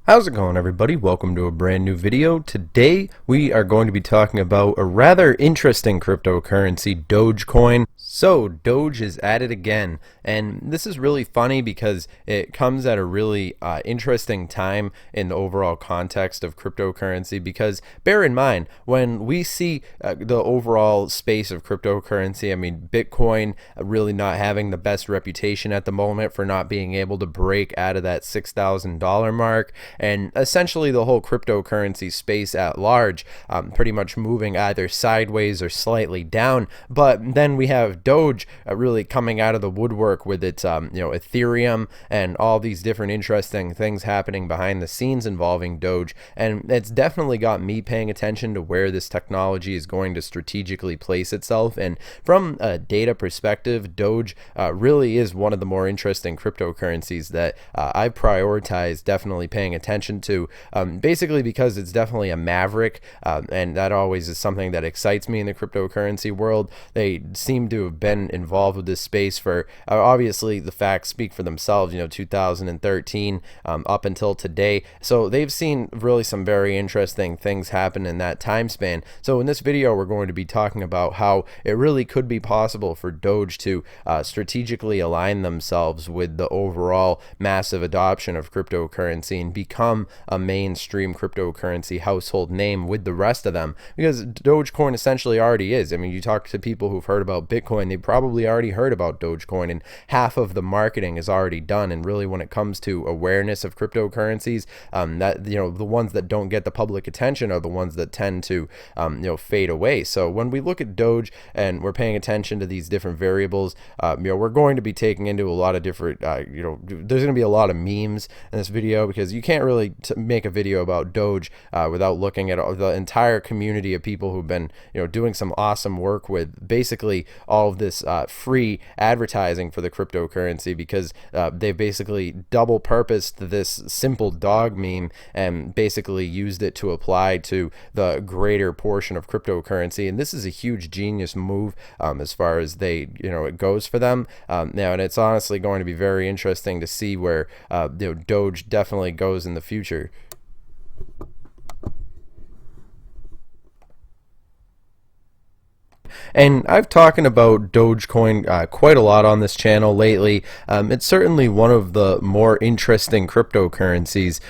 How's it going, everybody? Welcome to a brand new video. Today we are going to be talking about a rather interesting cryptocurrency, Dogecoin. So Doge is at it again, and this is really funny because it comes at a really interesting time in the overall context of cryptocurrency, because bear in mind, when we see the overall space of cryptocurrency, I mean, Bitcoin really not having the best reputation at the moment for not being able to break out of that $6,000 mark, and essentially the whole cryptocurrency space at large pretty much moving either sideways or slightly down. But then we have Doge really coming out of the woodwork with its Ethereum and all these different interesting things happening behind the scenes involving Doge, and it's definitely got me paying attention to where this technology is going to strategically place itself. And from a data perspective, Doge really is one of the more interesting cryptocurrencies that I prioritize definitely paying attention to, basically because it's definitely a maverick, and that always is something that excites me in the cryptocurrency world. They seem to have been involved with this space for obviously the facts speak for themselves, 2013 up until today. So they've seen really some very interesting things happen in that time span. So in this video, we're going to be talking about how it really could be possible for Doge to strategically align themselves with the overall massive adoption of cryptocurrency and become a mainstream cryptocurrency household name with the rest of them, because Dogecoin essentially already is. I mean, you talk to people who've heard about Bitcoin, they probably already heard about Dogecoin, and half of the marketing is already done. And really, when it comes to awareness of cryptocurrencies, that the ones that don't get the public attention are the ones that tend to fade away. So when we look at Doge and we're paying attention to these different variables, we're going to be taking into a lot of different there's going to be a lot of memes in this video, because you can't really make a video about Doge without looking at the entire community of people who've been doing some awesome work with basically all of this free advertising for the cryptocurrency, because they've basically double purposed this simple dog meme and basically used it to apply to the greater portion of cryptocurrency. And this is a huge genius move as far as it goes for them now, and it's honestly going to be very interesting to see where Doge definitely goes in the future. And I've talking about Dogecoin quite a lot on this channel lately. It's certainly one of the more interesting cryptocurrencies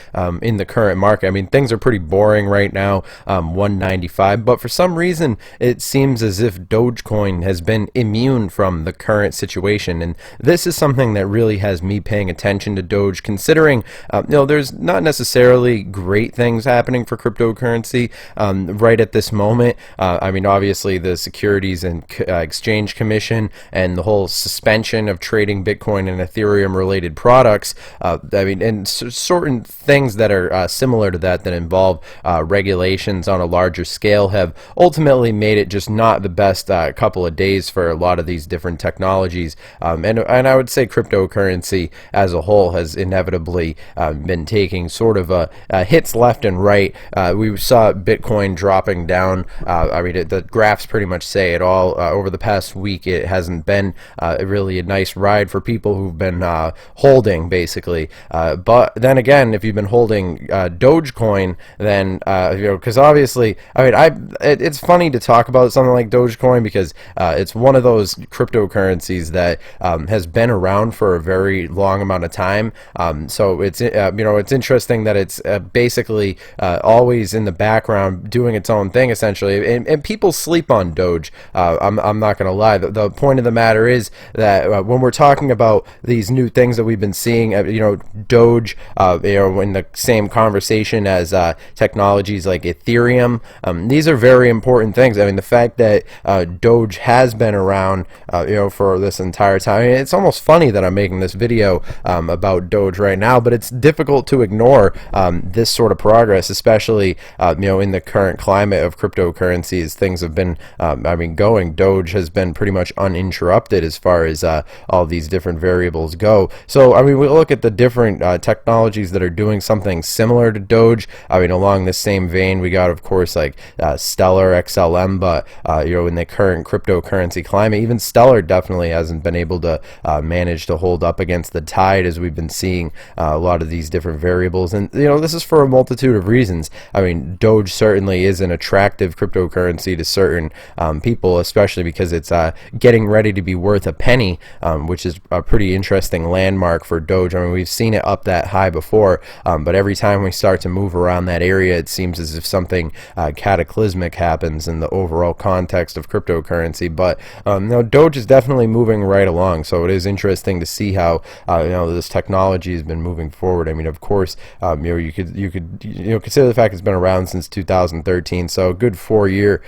in the current market. I mean, things are pretty boring right now, 195, but for some reason it seems as if Dogecoin has been immune from the current situation. And this is something that really has me paying attention to Doge, considering there's not necessarily great things happening for cryptocurrency right at this moment. I mean, obviously the Securities and Exchange Commission and the whole suspension of trading Bitcoin and Ethereum related products, and certain things that are similar to that involve regulations on a larger scale have ultimately made it just not the best couple of days for a lot of these different technologies, and I would say cryptocurrency as a whole has inevitably been taking sort of hits left and right. We saw Bitcoin dropping down. The graphs pretty much say it all. Over the past week, it hasn't been really a nice ride for people who've been holding, basically. But then again, if you've been holding Dogecoin, then because obviously, it's funny to talk about something like Dogecoin, because it's one of those cryptocurrencies that has been around for a very long amount of time. So it's it's interesting that it's basically always in the background doing its own thing, essentially, and people sleep on Doge. I'm not going to lie. The point of the matter is that when we're talking about these new things that we've been seeing, Doge, in the same conversation as technologies like Ethereum, these are very important things. I mean, the fact that Doge has been around, for this entire time. I mean, it's almost funny that I'm making this video about Doge right now, but it's difficult to ignore this sort of progress, especially in the current climate of cryptocurrencies. Things have been, mean, going, Doge has been pretty much uninterrupted as far as all these different variables go. So I mean, we look at the different technologies that are doing something similar to Doge. I mean, along the same vein, we got, of course, like Stellar, XLM, but in the current cryptocurrency climate, even Stellar definitely hasn't been able to manage to hold up against the tide, as we've been seeing a lot of these different variables. And this is for a multitude of reasons. I mean, Doge certainly is an attractive cryptocurrency to certain people, especially because it's getting ready to be worth a penny, which is a pretty interesting landmark for Doge. I mean, we've seen it up that high before, but every time we start to move around that area, it seems as if something cataclysmic happens in the overall context of cryptocurrency. But Doge is definitely moving right along, so it is interesting to see how this technology has been moving forward. I mean, of course, you could consider the fact it's been around since 2013, so a good 4-year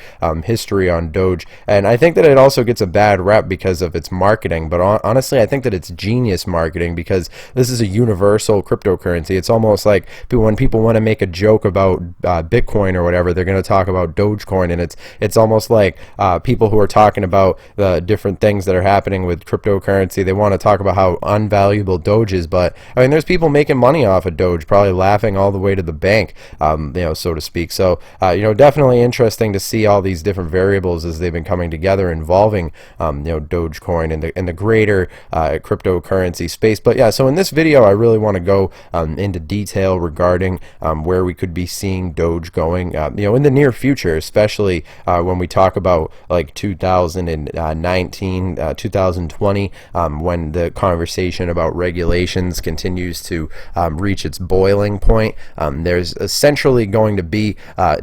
history on Doge. And I think that it also gets a bad rep because of its marketing, but honestly, I think that it's genius marketing, because this is a universal cryptocurrency. It's almost like when people want to make a joke about Bitcoin or whatever, they're going to talk about Dogecoin, and it's almost like people who are talking about the different things that are happening with cryptocurrency, they want to talk about how unvaluable Doge is, but I mean, there's people making money off of Doge, probably laughing all the way to the bank, so to speak. So definitely interesting to see all these different variables as they've been coming together involving Dogecoin and the greater cryptocurrency space. But yeah, so in this video, I really want to go into detail regarding where we could be seeing Doge going in the near future, especially when we talk about like 2019, 2020, when the conversation about regulations continues to reach its boiling point. There's essentially going to be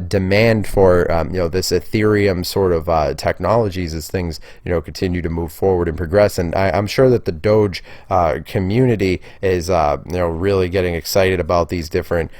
demand for this Ethereum sort of technologies as things continue to move forward and progress. And I'm sure that the Doge community is really getting excited about these different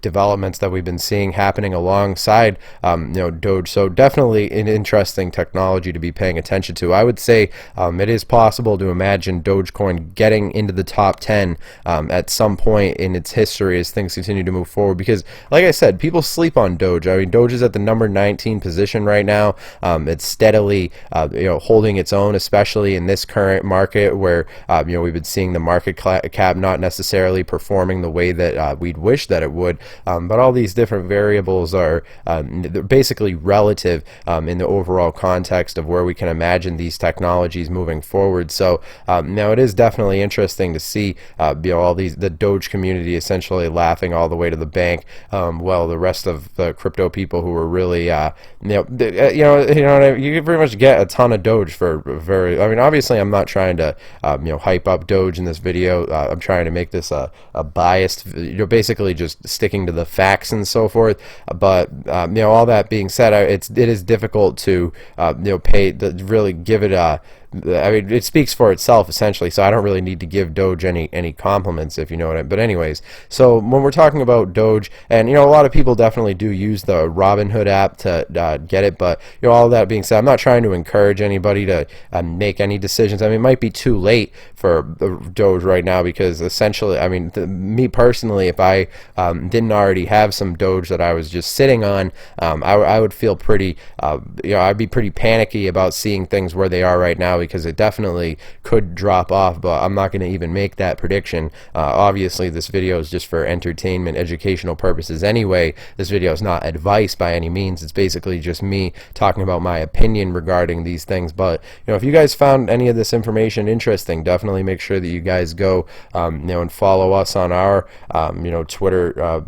developments that we've been seeing happening alongside Doge. So definitely an interesting technology to be paying attention to. I would say it is possible to imagine Dogecoin getting into the top 10 at some point in its history as things continue to move forward, because like I said, people sleep on Doge. I mean, Doge is at the number 19 position right now. It's steadily holding its own, especially in this current market where we've been seeing the market cap not necessarily performing the way that we'd wish that it would, but all these different variables are basically relative in the overall context of where we can imagine these technologies moving forward. So now it is definitely interesting to see all the Doge community essentially laughing all the way to the bank, while the rest of the crypto people who were really you can pretty much get a ton of Doge for I mean, obviously I'm not trying to hype up Doge in this video. I'm trying to make this a biased, basically just sticking to the facts and so forth. But all that being said, it is difficult to really give it a I mean, it speaks for itself essentially, so I don't really need to give Doge any compliments, if you know what I mean. But anyways, so when we're talking about Doge, and a lot of people definitely do use the Robinhood app to get it, but all that being said, I'm not trying to encourage anybody to make any decisions. I mean, it might be too late for Doge right now, because essentially, I mean, me personally, if I didn't already have some Doge that I was just sitting on, I would feel pretty, I'd be pretty panicky about seeing things where they are right now, because it definitely could drop off, but I'm not going to even make that prediction. Obviously, this video is just for entertainment, educational purposes anyway. This video is not advice by any means. It's basically just me talking about my opinion regarding these things. But if you guys found any of this information interesting, definitely make sure that you guys go and follow us on our Twitter.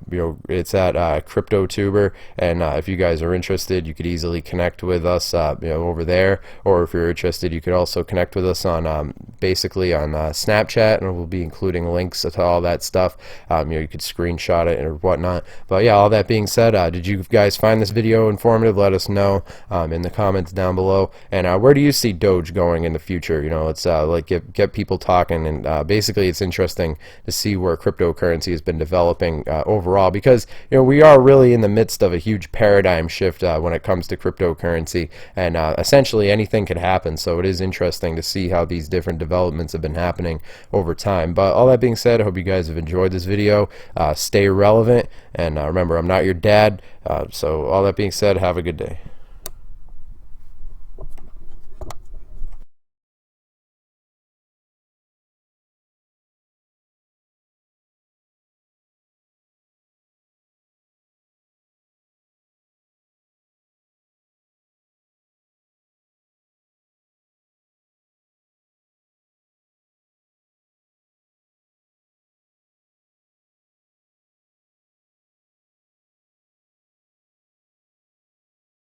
It's at CryptoTuber, and if you guys are interested, you could easily connect with us over there, or if you're interested, you could also connect with us on basically on Snapchat, and we'll be including links to all that stuff. You could screenshot it or whatnot. But yeah, all that being said, did you guys find this video informative? Let us know in the comments down below. And where do you see Doge going in the future? It's like get people talking, and basically it's interesting to see where cryptocurrency has been developing overall, because we are really in the midst of a huge paradigm shift when it comes to cryptocurrency, and essentially anything could happen. So it is interesting to see how these different developments have been happening over time. But all that being said, I hope you guys have enjoyed this video. Stay relevant, and remember, I'm not your dad. So all that being said, have a good day.